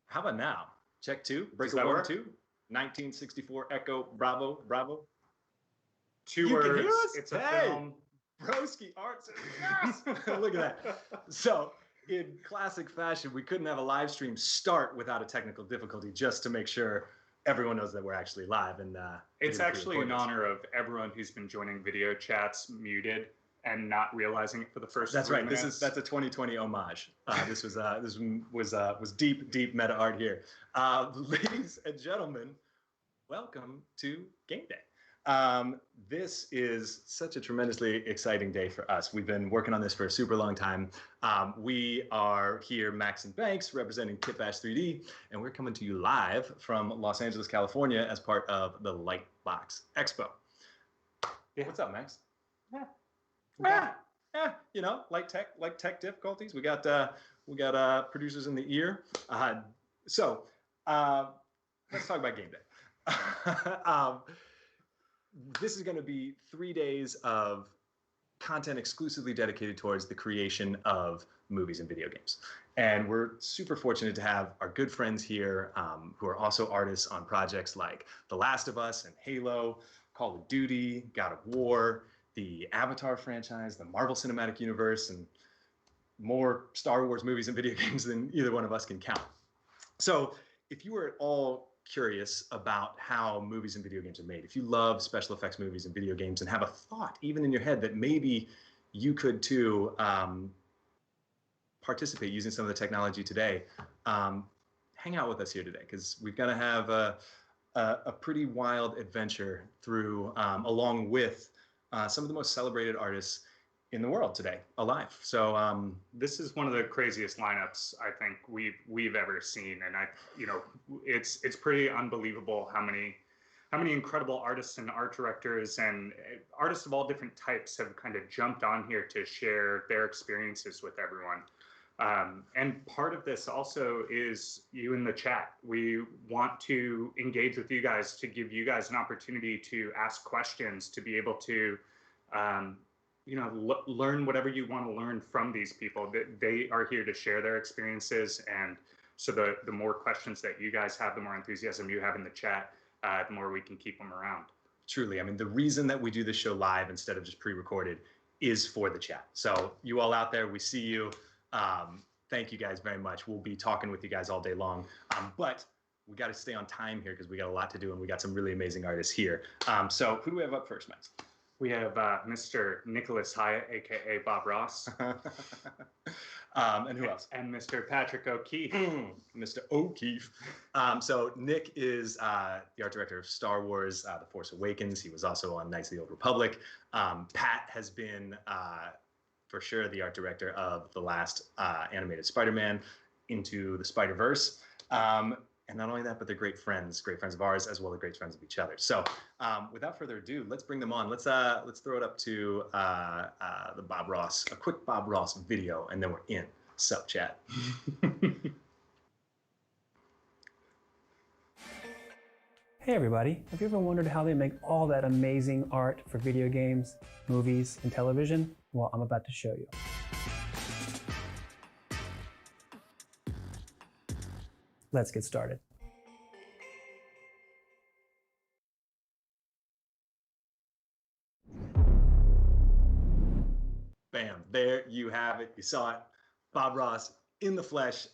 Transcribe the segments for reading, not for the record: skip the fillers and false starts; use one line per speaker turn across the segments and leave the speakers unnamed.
How about now? Check two, breaker 1, 2, 1964 Echo, Bravo, Bravo.
Two
You
words.
can hear us?
It's a
Hey!
film.
Broski Arts. Yes! Look at that. So in classic fashion, we couldn't have a live stream start without a technical difficulty, just to make sure everyone knows that we're actually live. And
it's actually in honor of everyone who's been joining video chats muted and not realizing it for the first.
That's right.
Minutes.
That's a 2020 homage. This was deep meta art here. Ladies and gentlemen, welcome to Game Day. This is such a tremendously exciting day for us. We've been working on this for a super long time. We are here, Max and Banks, representing kitbasch 3D, and we're coming to you live from Los Angeles, California, as part of the Lightbox Expo. Yeah. What's up, Max? You know, like tech difficulties. We got producers in the ear. So let's talk about game day. This is going to be 3 days of content exclusively dedicated towards the creation of movies and video games. And we're super fortunate to have our good friends here who are also artists on projects like The Last of Us and Halo, Call of Duty, God of War, the Avatar franchise, the Marvel Cinematic Universe, and more Star Wars movies and video games than either one of us can count. So if you were at all curious about how movies and video games are made, if you love special effects movies and video games and have a thought even in your head that maybe you could too participate using some of the technology today, hang out with us here today, because we're going to have a pretty wild adventure through along with some of the most celebrated artists in the world today alive. So
this is one of the craziest lineups I think we've ever seen, and it's pretty unbelievable how many incredible artists and art directors and artists of all different types have kind of jumped on here to share their experiences with everyone. And part of this also is you in the chat. We want to engage with you guys, to give you guys an opportunity to ask questions, to be able to learn whatever you want to learn from these people. They are here to share their experiences, and so the more questions that you guys have, the more enthusiasm you have in the chat, the more we can keep them around.
Truly, I mean, the reason that we do this show live instead of just pre-recorded is for the chat. So you all out there, we see you. Thank you guys very much. We'll be talking with you guys all day long, but we got to stay on time here because we got a lot to do, and we got some really amazing artists here. So who do we have up first, Max?
We have Mr. Nicholas Hyatt, aka Bob Ross.
And who else?
And Mr. Patrick O'Keefe.
Mr. O'Keefe. So Nick is the art director of Star Wars, The Force Awakens. He was also on Knights of the Old Republic. Pat has been, for sure, the art director of the last animated Spider-Man, Into the Spider-Verse. And not only that, but they're great friends of ours, as well as great friends of each other. So without further ado, let's bring them on. Let's throw it up to the Bob Ross, a quick Bob Ross video, and then we're in. Sup, chat.
Hey everybody, have you ever wondered how they make all that amazing art for video games, movies, and television? Well, I'm about to show you. Let's get started.
Bam, there you have it. You saw it. Bob Ross in the flesh.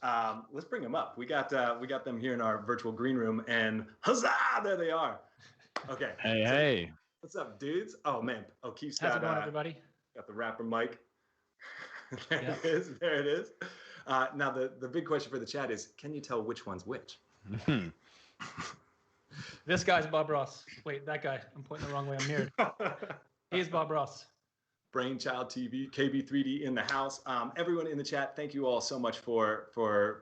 Let's bring them up. We got them here in our virtual green room, and huzzah, there they are. Okay.
Hey.
What's up, dudes? Oh man, O'Keefe's
How's it going, everybody?
Got the rapper mic. There it is. Now the big question for the chat is, can you tell which one's which?
This guy's Bob Ross. Wait, that guy. I'm pointing the wrong way. I'm mirrored. He's Bob Ross.
Brainchild TV, KB3D in the house. Everyone in the chat, thank you all so much for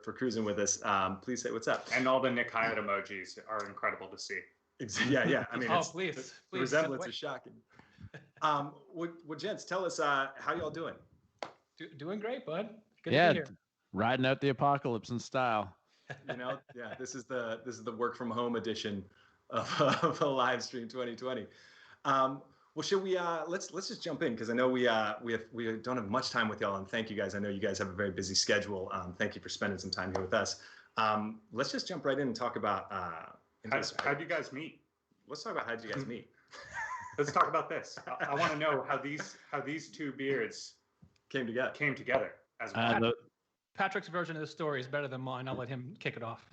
cruising with us. Please say what's up.
And all the Nick Hyatt emojis are incredible to see.
Yeah. I mean,
please.
The resemblance is shocking. Well, gents, tell us how y'all doing?
Doing great, bud. Good to be here.
Riding out the apocalypse in style.
This is the work from home edition of a live stream 2020. Well, should we let's just jump in, because I know we don't have much time with y'all, and thank you guys. I know you guys have a very busy schedule. Thank you for spending some time here with us. Let's just jump right in and talk about
how'd you guys meet?
Let's talk about how'd you guys meet.
Let's talk about this. I want to know how these two beards
came together
as well.
Patrick's version of the story is better than mine. I'll let him kick it off.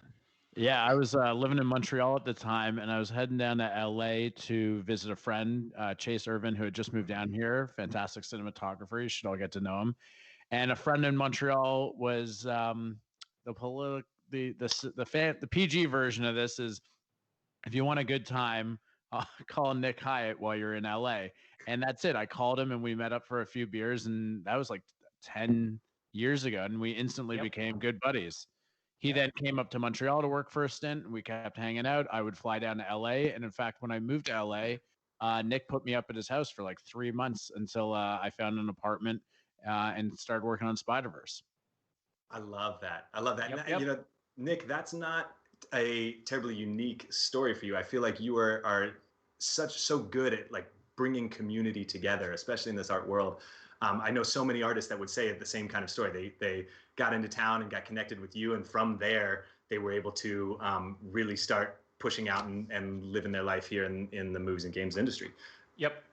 Yeah, I was living in Montreal at the time, and I was heading down to LA to visit a friend, Chase Irvin, who had just moved down here. Fantastic cinematographer. You should all get to know him. And a friend in Montreal was the PG version of this is, if you want a good time, call Nick Hyatt while you're in LA. And that's it. I called him and we met up for a few beers, and that was like 10 years ago, and we instantly became good buddies. He then came up to Montreal to work for a stint, and we kept hanging out. I would fly down to LA. And in fact, when I moved to LA, Nick put me up at his house for like 3 months until I found an apartment and started working on Spider-Verse.
I love that. I love that.
Yep,
And,
yep.
you know, Nick, that's not a terribly unique story for you. I feel like you are so good at like bringing community together, especially in this art world. I know so many artists that would say the same kind of story. They got into town and got connected with you, and from there they were able to really start pushing out and living their life here in the movies and games industry.
Yep.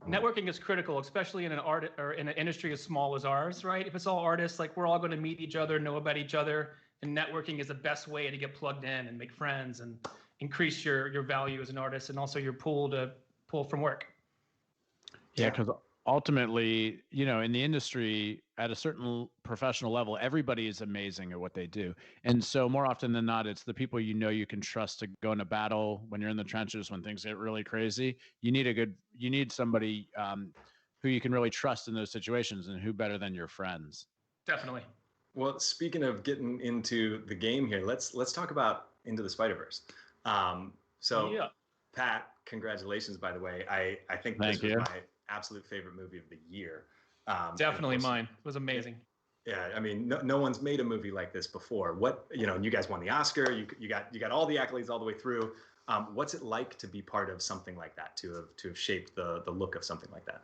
Networking is critical, especially in an art or in an industry as small as ours, right? If it's all artists, like we're all going to meet each other, know about each other, and networking is the best way to get plugged in and make friends and increase your value as an artist, and also your pool to pull from work.
Yeah, because ultimately, you know, in the industry at a certain professional level, everybody is amazing at what they do. And so more often than not, it's the people you know you can trust to go into battle when you're in the trenches, when things get really crazy. You need somebody who you can really trust in those situations, and who better than your friends.
Definitely.
Well, speaking of getting into the game here, let's talk about Into the Spider-Verse. So Pat, congratulations, by the way. I think this was my absolute favorite movie of the year.
Definitely mine. It was amazing.
Yeah, I mean, no one's made a movie like this before. What, you know, and you guys won the Oscar. You got all the accolades all the way through. What's it like to be part of something like that, to have shaped the look of something like that?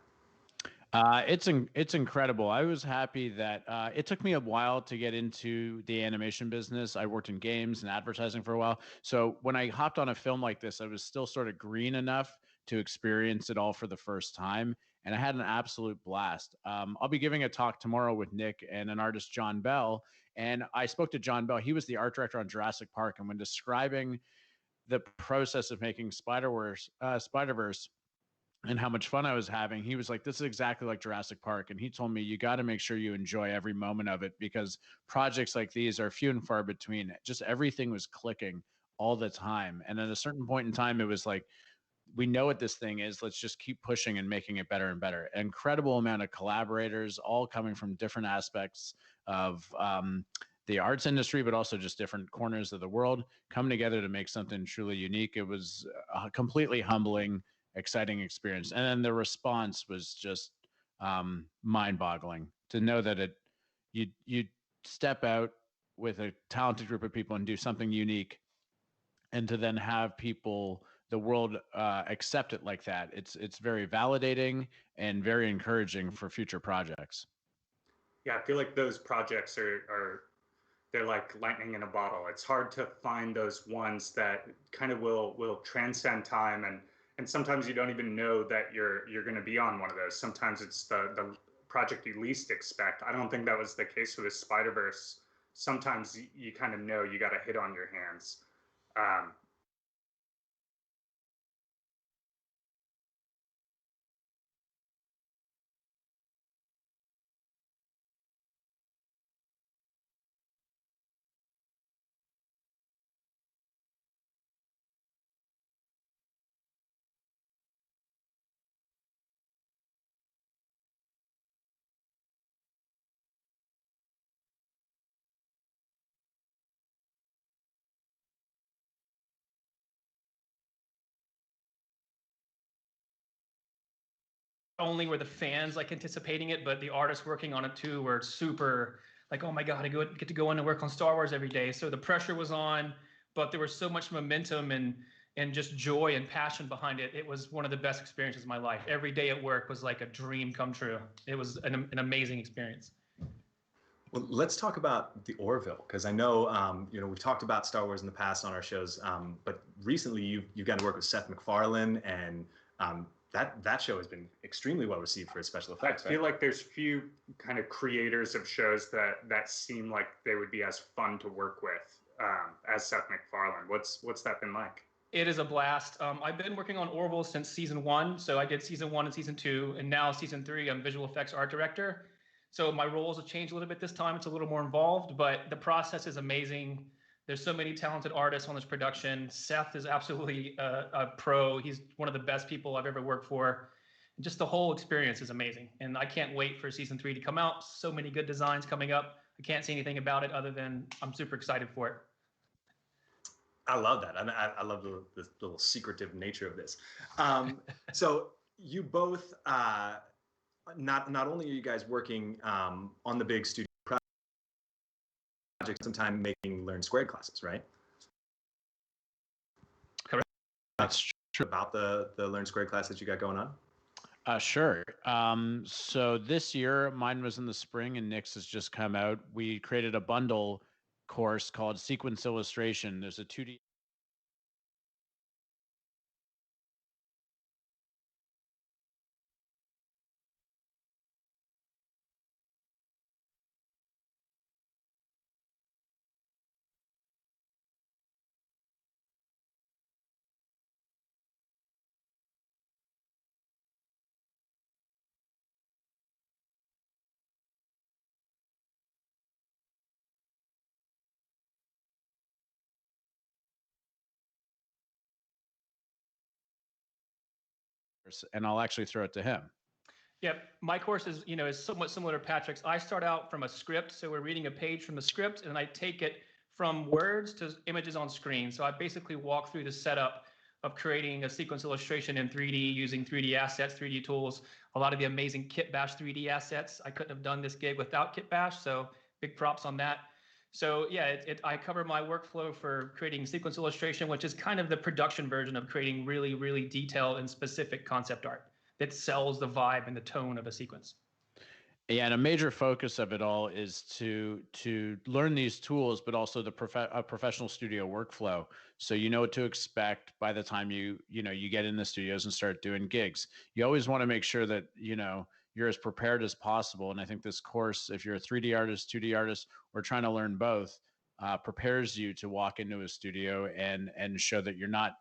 It's incredible. I was happy that it took me a while to get into the animation business. I worked in games and advertising for a while. So when I hopped on a film like this, I was still sort of green enough to experience it all for the first time. And I had an absolute blast. I'll be giving a talk tomorrow with Nick and an artist, John Bell. And I spoke to John Bell. He was the art director on Jurassic Park. And when describing the process of making Spider-Verse, and how much fun I was having, he was like, this is exactly like Jurassic Park. And he told me, you got to make sure you enjoy every moment of it, because projects like these are few and far between. Just everything was clicking all the time. And at a certain point in time, it was like, we know what this thing is. Let's just keep pushing and making it better and better. Incredible amount of collaborators, all coming from different aspects of the arts industry, but also just different corners of the world, coming together to make something truly unique. It was a completely humbling, exciting experience. And then the response was just mind-boggling to know that you step out with a talented group of people and do something unique, and to then have the world accept it like that. It's very validating and very encouraging for future projects.
Yeah, I feel like those projects they're like lightning in a bottle. It's hard to find those ones that kind of will transcend time, and sometimes you don't even know that you're going to be on one of those. Sometimes it's the project you least expect. I don't think that was the case with this Spider-Verse. Sometimes you kind of know you got a hit on your hands.
Only were the fans like anticipating it, but the artists working on it too were super like, oh my God, I get to go in and work on Star Wars every day. So the pressure was on, but there was so much momentum and just joy and passion behind it. It was one of the best experiences of my life. Every day at work was like a dream come true. It was an amazing experience.
Well, let's talk about the Orville, because I know you know, we've talked about Star Wars in the past on our shows, but recently you've got to work with Seth MacFarlane and that show has been extremely well received for its special effects.
I feel like there's few kind of creators of shows that seem like they would be as fun to work with as Seth MacFarlane. What's that been like?
It is a blast. I've been working on Orville since season 1. So I did season 1 and season 2, and now season 3, I'm visual effects art director. So my roles have changed a little bit this time. It's a little more involved, but the process is amazing. There's so many talented artists on this production. Seth is absolutely a pro. He's one of the best people I've ever worked for. Just the whole experience is amazing. And I can't wait for season 3 to come out. So many good designs coming up. I can't say anything about it other than I'm super excited for it.
I love that. I love the little secretive nature of this. So you both, not only are you guys working on the big studio project, some time making Learn Squared classes, right?
Correct.
That's true.
About the Learn Squared class that you got going on?
Sure. So this year, mine was in the spring and Nick's has just come out. We created a bundle course called Sequence Illustration. There's a 2D course, and I'll actually throw it to him.
Yep, my course is somewhat similar to Patrick's. I start out from a script, so we're reading a page from the script, and I take it from words to images on screen. So I basically walk through the setup of creating a sequence illustration in 3D using 3D assets, 3D tools, a lot of the amazing kitbasch 3D assets. I couldn't have done this gig without kitbasch, so big props on that. So yeah, I cover my workflow for creating sequence illustration, which is kind of the production version of creating really, really detailed and specific concept art that sells the vibe and the tone of a sequence.
Yeah, and a major focus of it all is to learn these tools, but also the professional studio workflow, so you know what to expect by the time you get in the studios and start doing gigs. You always want to make sure that you're as prepared as possible, and I think this course, if you're a 3D artist, 2D artist, or trying to learn both, prepares you to walk into a studio and show that you're not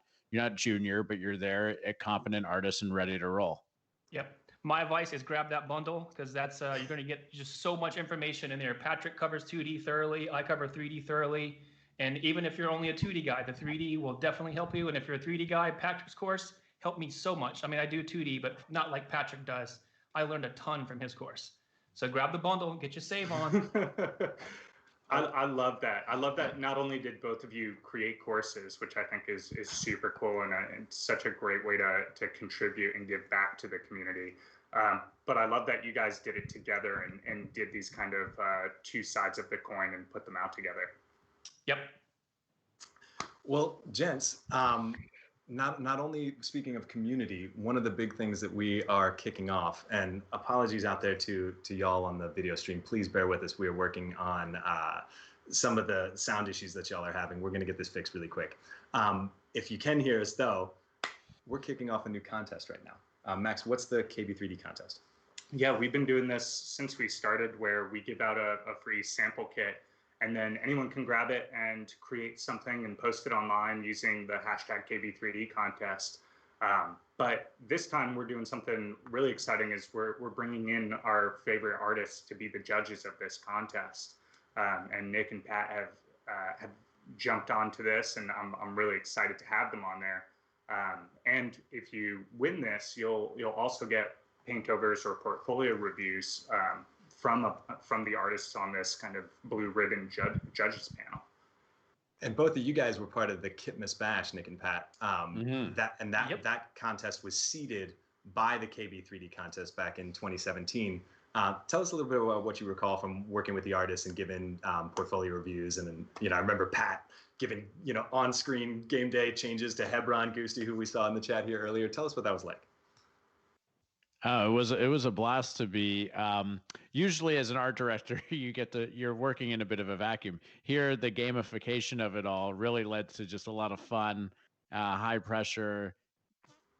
junior, but you're there, a competent artist and ready to roll.
Yep. My advice is grab that bundle, because that's you're going to get just so much information in there. Patrick covers 2D thoroughly. I cover 3D thoroughly. And even if you're only a 2D guy, the 3D will definitely help you. And if you're a 3D guy, Patrick's course helped me so much. I mean, I do 2D, but not like Patrick does. I learned a ton from his course. So grab the bundle, get your save on.
I love that. I love that not only did both of you create courses, which I think is super cool and such a great way to contribute and give back to the community, but I love that you guys did it together and did these kind of two sides of the coin and put them out together.
Yep.
Well, gents, not only speaking of community, one of the big things that we are kicking off, and apologies out there to y'all on the video stream, please bear with us. We are working on some of the sound issues that y'all are having. We're going to get this fixed really quick. If you can hear us though, we're kicking off a new contest right now. Max, what's the KB3D contest?
Yeah, we've been doing this since we started, where we give out a free sample kit, and then anyone can grab it and create something and post it online using the hashtag KB3D contest. But this time we're doing something really exciting, is we're bringing in our favorite artists to be the judges of this contest. And Nick and Pat have jumped onto this, and I'm really excited to have them on there. And if you win this, you'll also get paintovers or portfolio reviews from the artists on this kind of blue ribbon judges panel.
And both of you guys were part of the kitbasch, Nick and Pat.
Yep.
That contest was seeded by the KB3D contest back in 2017. Tell us a little bit about what you recall from working with the artists and giving portfolio reviews. And then, I remember Pat giving, on-screen game day changes to Hebron Gusti, who we saw in the chat here earlier. Tell us what that was like.
It was a blast to be. Usually, as an art director, you're working in a bit of a vacuum. Here, the gamification of it all really led to just a lot of fun, high pressure,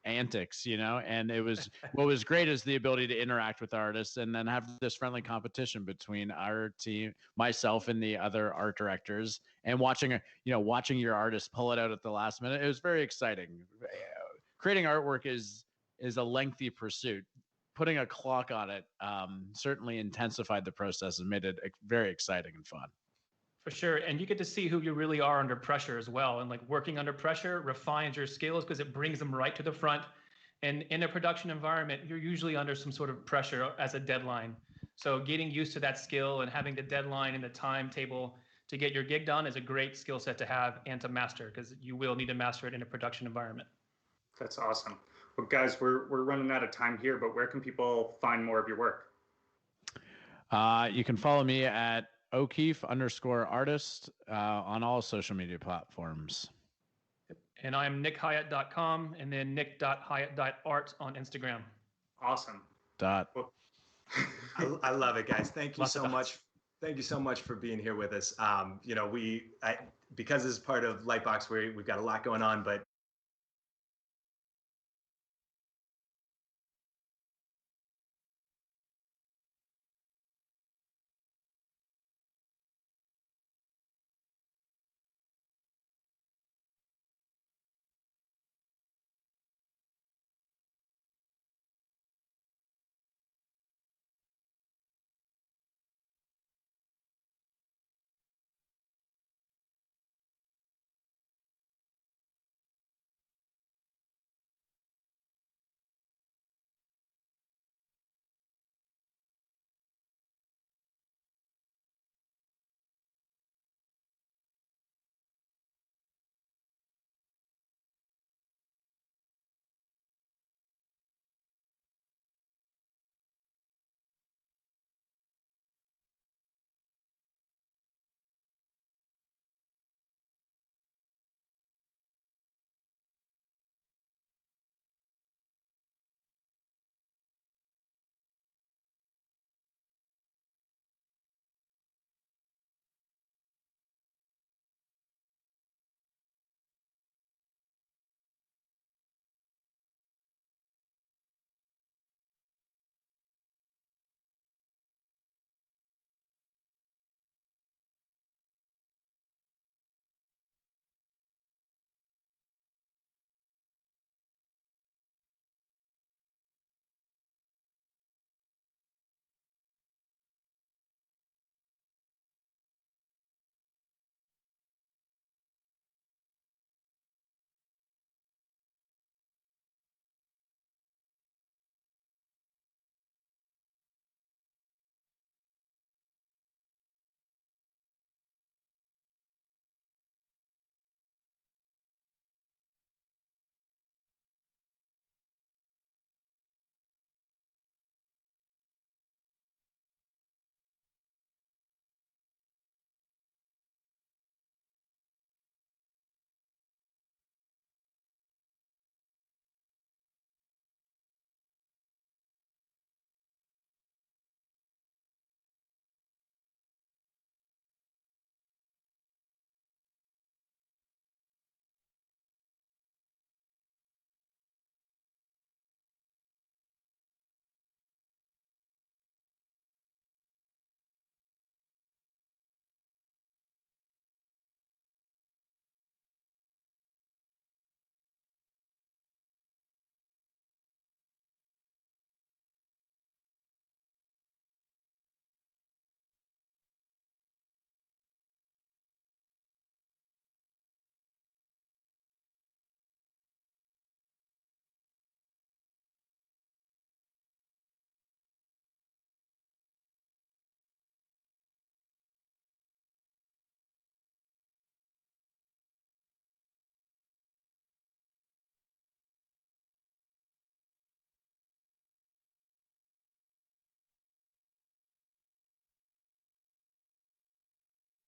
antics, you know. And it was what was great is the ability to interact with artists and then have this friendly competition between our team, myself, and the other art directors, and watching your artist pull it out at the last minute. It was very exciting. Creating artwork is a lengthy pursuit. Putting a clock on it certainly intensified the process and made it very exciting and fun.
For sure. And you get to see who you really are under pressure as well. And like working under pressure refines your skills because it brings them right to the front. And in a production environment, you're usually under some sort of pressure as a deadline. So getting used to that skill and having the deadline and the timetable to get your gig done is a great skill set to have and to master, because you will need to master it in a production environment.
That's awesome. Well, guys, we're running out of time here, but where can people find more of your work?
You can follow me at O'Keefe_artist on all social media platforms.
And I'm nickhyatt.com and then nick.hyatt.art on Instagram.
Awesome.
Dot.
Well,
I love it, guys. Thank you
Lots of
so much. Thank you so much for being here with us. Because this is part of Lightbox, we've got a lot going on, but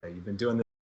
you've been doing this